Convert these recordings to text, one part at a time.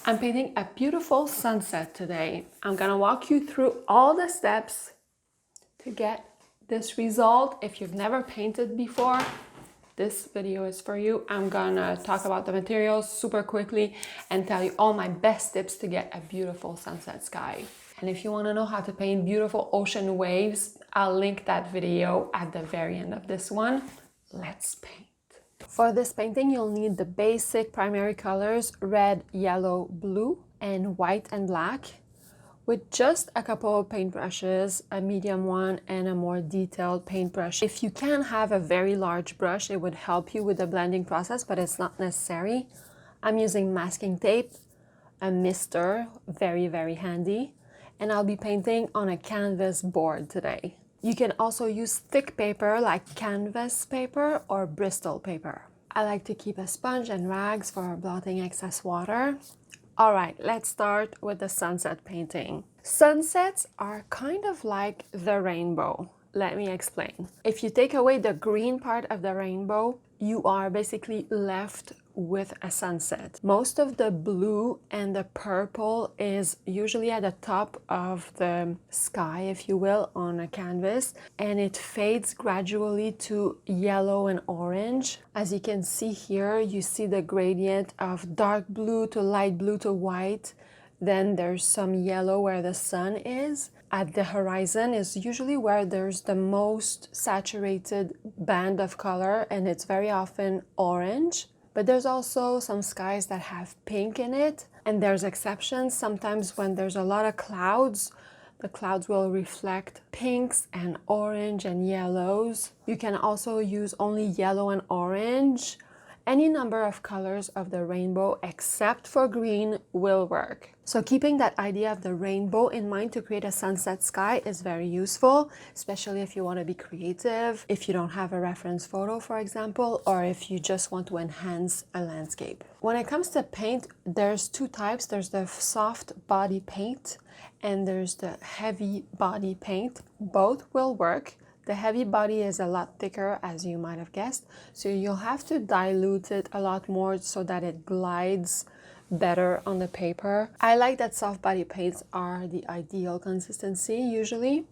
I'm painting a beautiful sunset today. I'm gonna walk you through all the steps to get this result. If you've never painted before, this video is for you. I'm gonna talk about the materials super quickly and tell you all my best tips to get a beautiful sunset sky. And if you wanna know how to paint beautiful ocean waves, I'll link that video at the very end of this one. Let's paint. For this painting, you'll need the basic primary colors, red, yellow, blue, and white and black, with just a couple of paintbrushes, a medium one and a more detailed paintbrush. If you can have a very large brush, it would help you with the blending process, but it's not necessary. I'm using masking tape, a mister, very, very handy, and I'll be painting on a canvas board today. You can also use thick paper like canvas paper or Bristol paper. I like to keep a sponge and rags for blotting excess water. All right, let's start with the sunset painting. Sunsets are kind of like the rainbow. Let me explain. If you take away the green part of the rainbow, you are basically left with a sunset. Most of the blue and the purple is usually at the top of the sky, if you will, on a canvas, and it fades gradually to yellow and orange. As you can see here, you see the gradient of dark blue to light blue to white. Then there's some yellow where the sun is. At the horizon is usually where there's the most saturated band of color, and it's very often orange. But there's also some skies that have pink in it, and there's exceptions. Sometimes when there's a lot of clouds, the clouds will reflect pinks and orange and yellows. You can also use only yellow and orange. Any number of colors of the rainbow except for green will work. So keeping that idea of the rainbow in mind to create a sunset sky is very useful, especially if you want to be creative, if you don't have a reference photo, for example, or if you just want to enhance a landscape. When it comes to paint, there's two types. There's the soft body paint and there's the heavy body paint. Both will work. The heavy body is a lot thicker, as you might have guessed, so you'll have to dilute it a lot more so that it glides better on the paper. I like that soft body paints are the ideal consistency usually.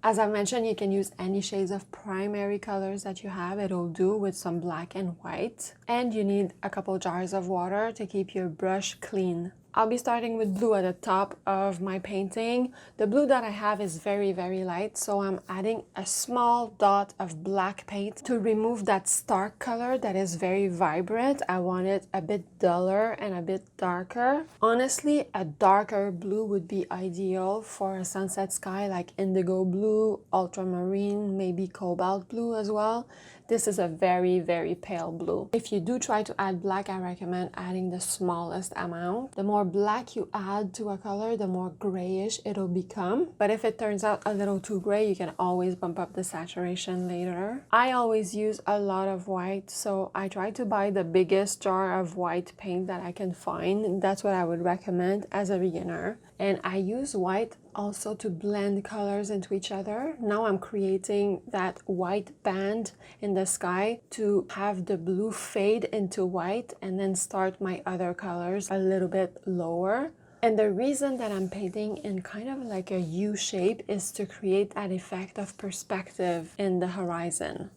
As I mentioned, you can use any shades of primary colors that you have. It'll do with some black and white. And you need a couple jars of water to keep your brush clean. I'll be starting with blue at the top of my painting. The blue that I have is very, very light, so I'm adding a small dot of black paint to remove that stark color that is very vibrant. I want it a bit duller and a bit darker. Honestly, a darker blue would be ideal for a sunset sky, like indigo blue, ultramarine, maybe cobalt blue as well. This is a very, very pale blue. If you do try to add black, I recommend adding the smallest amount. The more black you add to a color, the more grayish it'll become. But if it turns out a little too gray, you can always bump up the saturation later. I always use a lot of white, so I try to buy the biggest jar of white paint that I can find. That's what I would recommend as a beginner. And I use white also to blend colors into each other. Now I'm creating that white band in the sky to have the blue fade into white and then start my other colors a little bit lower. And the reason that I'm painting in kind of like a U shape is to create that effect of perspective in the horizon.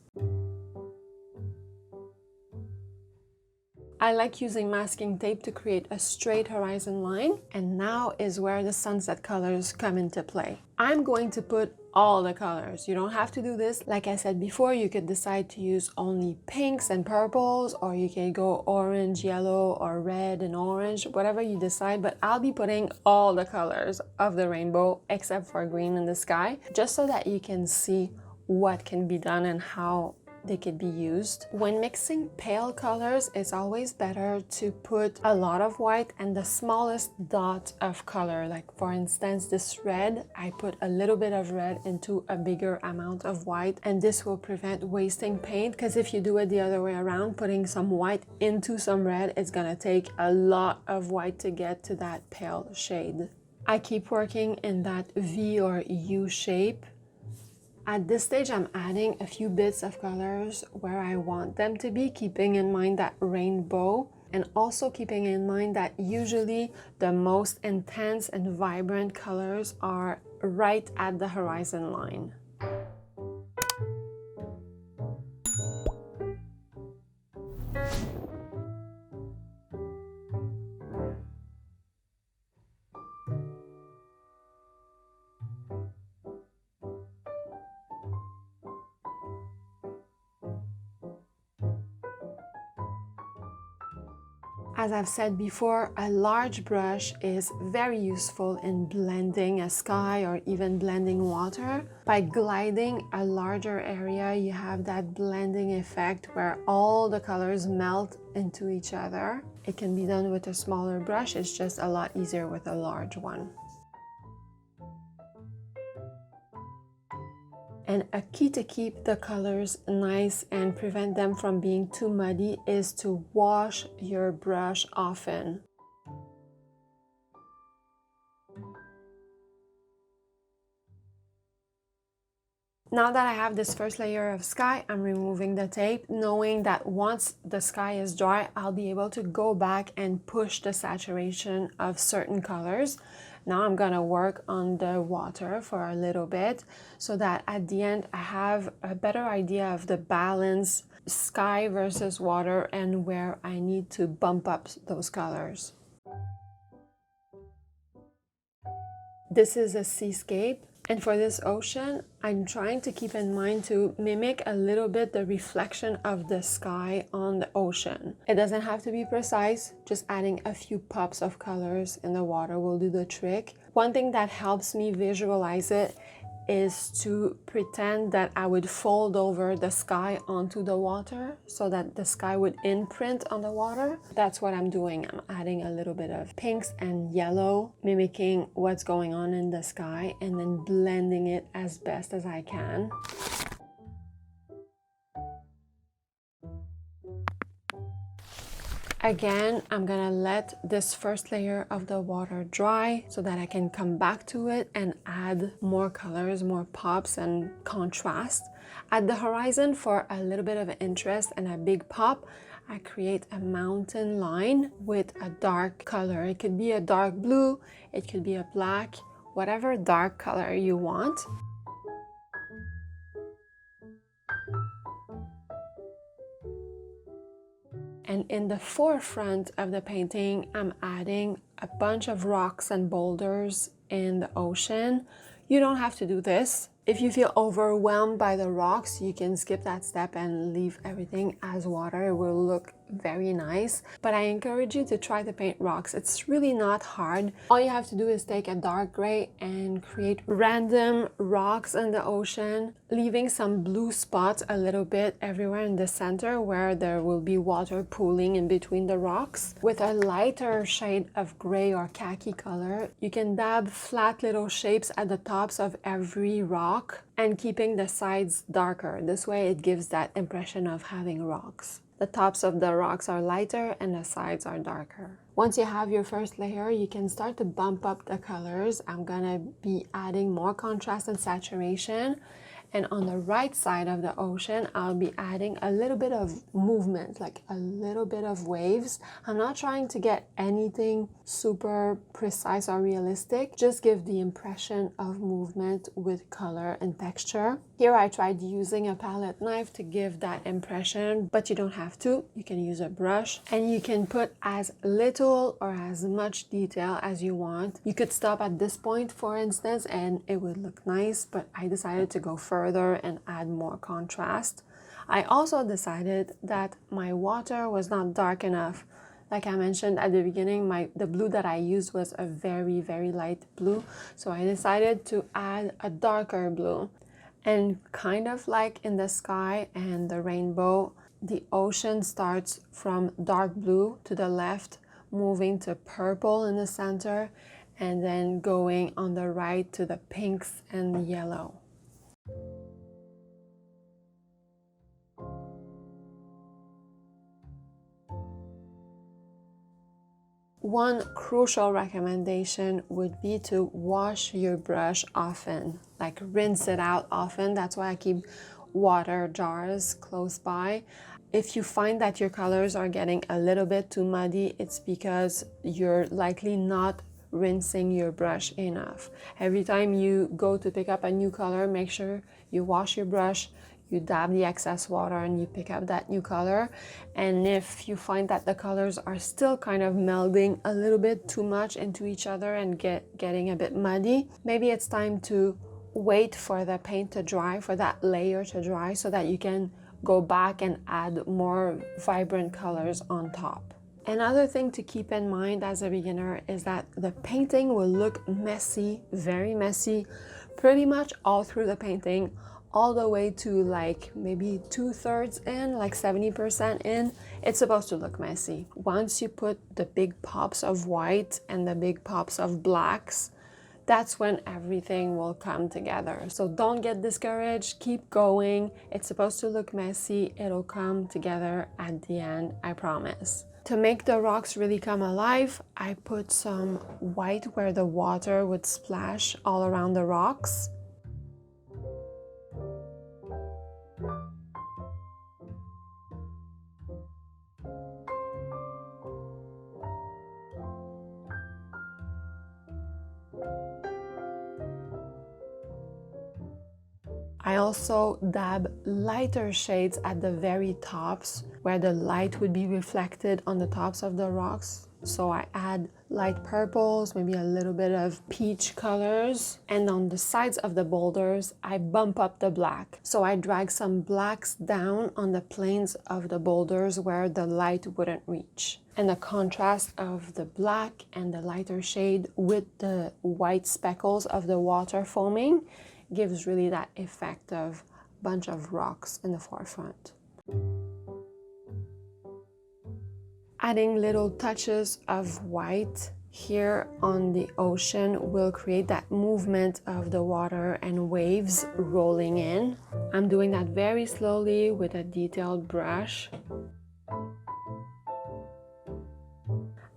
I like using masking tape to create a straight horizon line, and now is where the sunset colors come into play. I'm going to put all the colors. You don't have to do this. Like I said before, you could decide to use only pinks and purples, or you can go orange, yellow, or red and orange, whatever you decide, but I'll be putting all the colors of the rainbow except for green in the sky, just so that you can see what can be done and how they could be used. When mixing pale colors, it's always better to put a lot of white and the smallest dot of color. Like for instance, this red, I put a little bit of red into a bigger amount of white, and this will prevent wasting paint, because if you do it the other way around, putting some white into some red, it's gonna take a lot of white to get to that pale shade. I keep working in that V or U shape. At this stage, I'm adding a few bits of colors where I want them to be, keeping in mind that rainbow and also keeping in mind that usually the most intense and vibrant colors are right at the horizon line. As I've said before, a large brush is very useful in blending a sky or even blending water. By gliding a larger area, you have that blending effect where all the colors melt into each other. It can be done with a smaller brush, it's just a lot easier with a large one. And a key to keep the colors nice and prevent them from being too muddy is to wash your brush often. Now that I have this first layer of sky, I'm removing the tape, knowing that once the sky is dry, I'll be able to go back and push the saturation of certain colors. Now I'm gonna work on the water for a little bit so that at the end I have a better idea of the balance, sky versus water, and where I need to bump up those colors. This is a seascape. And for this ocean, I'm trying to keep in mind to mimic a little bit the reflection of the sky on the ocean. It doesn't have to be precise, just adding a few pops of colors in the water will do the trick. One thing that helps me visualize it is to pretend that I would fold over the sky onto the water so that the sky would imprint on the water. That's what I'm doing. I'm adding a little bit of pinks and yellow, mimicking what's going on in the sky, and then blending it as best as I can. Again, I'm gonna let this first layer of the water dry so that I can come back to it and add more colors, more pops and contrast. At the horizon, for a little bit of interest and a big pop, I create a mountain line with a dark color. It could be a dark blue, it could be a black, whatever dark color you want. And in the forefront of the painting, I'm adding a bunch of rocks and boulders in the ocean. You don't have to do this. If you feel overwhelmed by the rocks, you can skip that step and leave everything as water. It will look very nice, but I encourage you to try to paint rocks. It's really not hard. All you have to do is take a dark gray and create random rocks in the ocean, leaving some blue spots a little bit everywhere in the center where there will be water pooling in between the rocks. With a lighter shade of gray or khaki color, you can dab flat little shapes at the tops of every rock and keeping the sides darker. This way it gives that impression of having rocks. The tops of the rocks are lighter and the sides are darker. Once you have your first layer, you can start to bump up the colors. I'm gonna be adding more contrast and saturation. And on the right side of the ocean, I'll be adding a little bit of movement, like a little bit of waves. I'm not trying to get anything super precise or realistic, just give the impression of movement with color and texture. Here I tried using a palette knife to give that impression, but you don't have to. You can use a brush and you can put as little or as much detail as you want. You could stop at this point, for instance, and it would look nice, but I decided to go further and add more contrast. I also decided that my water was not dark enough. Like I mentioned at the beginning, the blue that I used was a very, very light blue. So I decided to add a darker blue. And kind of like in the sky and the rainbow, the ocean starts from dark blue to the left, moving to purple in the center, and then going on the right to the pinks and the yellow. One crucial recommendation would be to wash your brush often, like rinse it out often. That's why I keep water jars close by. If you find that your colors are getting a little bit too muddy, it's because you're likely not rinsing your brush enough. Every time you go to pick up a new color, make sure you wash your brush, you dab the excess water, and you pick up that new color. And if you find that the colors are still kind of melding a little bit too much into each other and getting a bit muddy, maybe it's time to wait for the paint to dry, for that layer to dry, so that you can go back and add more vibrant colors on top. Another thing to keep in mind as a beginner is that the painting will look messy, very messy, pretty much all through the painting, all the way to like maybe 2/3 in, like 70% in. It's supposed to look messy. Once you put the big pops of white and the big pops of blacks, that's when everything will come together. So don't get discouraged, keep going. It's supposed to look messy. It'll come together at the end, I promise. To make the rocks really come alive, I put some white where the water would splash all around the rocks. I also dab lighter shades at the very tops where the light would be reflected on the tops of the rocks. So I add light purples, maybe a little bit of peach colors. And on the sides of the boulders, I bump up the black. So I drag some blacks down on the planes of the boulders where the light wouldn't reach. And the contrast of the black and the lighter shade with the white speckles of the water foaming gives really that effect of a bunch of rocks in the forefront. Adding little touches of white here on the ocean will create that movement of the water and waves rolling in. I'm doing that very slowly with a detailed brush.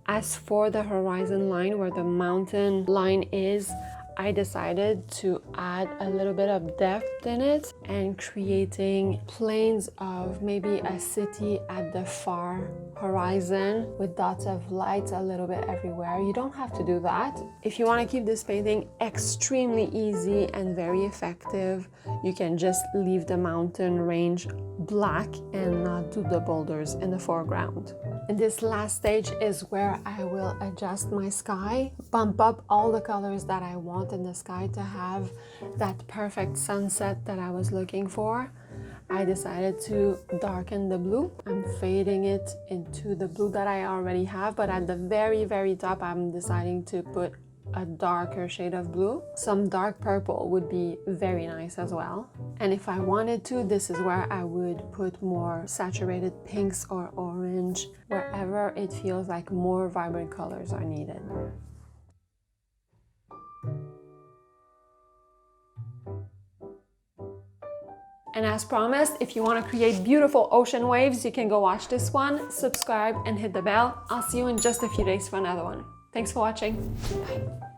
As for the horizon line where the mountain line is, I decided to add a little bit of depth in it and creating planes of maybe a city at the far horizon with dots of light a little bit everywhere. You don't have to do that. If you want to keep this painting extremely easy and very effective, you can just leave the mountain range black and not do the boulders in the foreground. And this last stage is where I will adjust my sky, bump up all the colors that I want in the sky to have that perfect sunset that I was looking for. I decided to darken the blue. I'm fading it into the blue that I already have, but at the very, very top, I'm deciding to put a darker shade of blue. Some dark purple would be very nice as well. And if I wanted to, this is where I would put more saturated pinks or orange, wherever it feels like more vibrant colors are needed. And as promised, if you want to create beautiful ocean waves, you can go watch this one, subscribe and hit the bell. I'll see you in just a few days for another one. Thanks for watching. Bye.